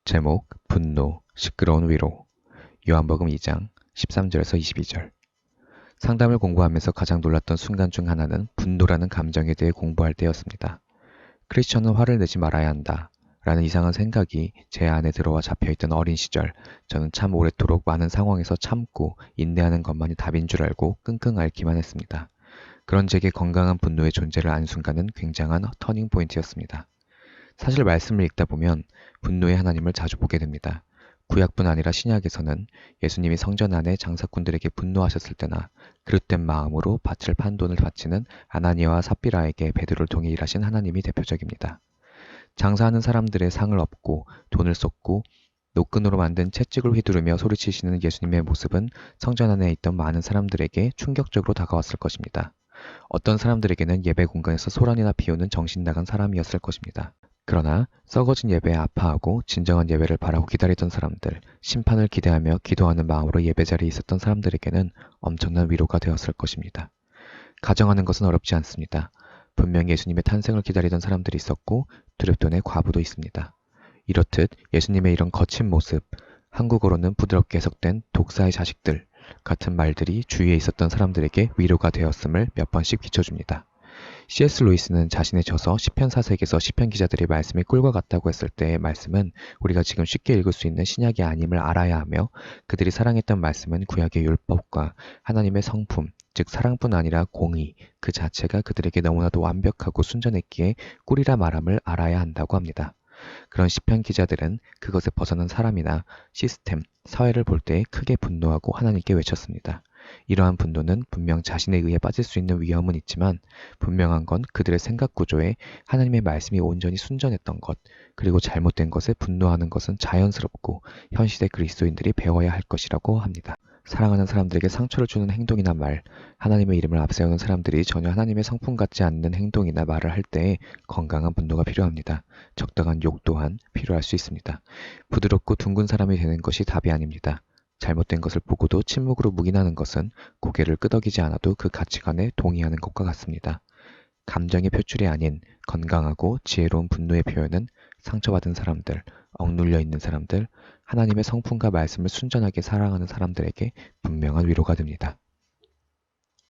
제목, 분노, 시끄러운 위로. 요한복음 2장 13절에서 22절. 상담을 공부하면서 가장 놀랐던 순간 중 하나는 분노라는 감정에 대해 공부할 때였습니다. 크리스천은 화를 내지 말아야 한다 라는 이상한 생각이 제 안에 들어와 잡혀있던 어린 시절, 저는 참 오래도록 많은 상황에서 참고 인내하는 것만이 답인 줄 알고 끙끙 앓기만 했습니다. 그런 제게 건강한 분노의 존재를 안 순간은 굉장한 터닝 포인트였습니다. 사실 말씀을 읽다 보면 분노의 하나님을 자주 보게 됩니다. 구약뿐 아니라 신약에서는 예수님이 성전 안에 장사꾼들에게 분노하셨을 때나 그릇된 마음으로 밭을 판 돈을 바치는 아나니아와 삽비라에게 베드로를 통해 일하신 하나님이 대표적입니다. 장사하는 사람들의 상을 얻고 돈을 쏟고 노끈으로 만든 채찍을 휘두르며 소리치시는 예수님의 모습은 성전 안에 있던 많은 사람들에게 충격적으로 다가왔을 것입니다. 어떤 사람들에게는 예배 공간에서 소란이나 피우는 정신 나간 사람이었을 것입니다. 그러나 썩어진 예배에 아파하고 진정한 예배를 바라고 기다리던 사람들, 심판을 기대하며 기도하는 마음으로 예배 자리에 있었던 사람들에게는 엄청난 위로가 되었을 것입니다. 가정하는 것은 어렵지 않습니다. 분명 예수님의 탄생을 기다리던 사람들이 있었고 두렵던의 과부도 있습니다. 이렇듯 예수님의 이런 거친 모습, 한국어로는 부드럽게 해석된 독사의 자식들 같은 말들이 주위에 있었던 사람들에게 위로가 되었음을 몇 번씩 비춰줍니다. C.S. 루이스는 자신의 저서 시편 사색에서 시편 기자들의 말씀이 꿀과 같다고 했을 때의 말씀은 우리가 지금 쉽게 읽을 수 있는 신약이 아님을 알아야 하며, 그들이 사랑했던 말씀은 구약의 율법과 하나님의 성품, 즉 사랑뿐 아니라 공의 그 자체가 그들에게 너무나도 완벽하고 순전했기에 꿀이라 말함을 알아야 한다고 합니다. 그런 시편 기자들은 그것에 벗어난 사람이나 시스템, 사회를 볼 때 크게 분노하고 하나님께 외쳤습니다. 이러한 분노는 분명 자신에 의해 빠질 수 있는 위험은 있지만 분명한 건 그들의 생각 구조에 하나님의 말씀이 온전히 순전했던 것, 그리고 잘못된 것에 분노하는 것은 자연스럽고 현시대 그리스도인들이 배워야 할 것이라고 합니다. 사랑하는 사람들에게 상처를 주는 행동이나 말, 하나님의 이름을 앞세우는 사람들이 전혀 하나님의 성품 같지 않는 행동이나 말을 할 때에 건강한 분노가 필요합니다. 적당한 욕 또한 필요할 수 있습니다. 부드럽고 둥근 사람이 되는 것이 답이 아닙니다. 잘못된 것을 보고도 침묵으로 묵인하는 것은 고개를 끄덕이지 않아도 그 가치관에 동의하는 것과 같습니다. 감정의 표출이 아닌 건강하고 지혜로운 분노의 표현은 상처받은 사람들, 억눌려 있는 사람들, 하나님의 성품과 말씀을 순전하게 사랑하는 사람들에게 분명한 위로가 됩니다.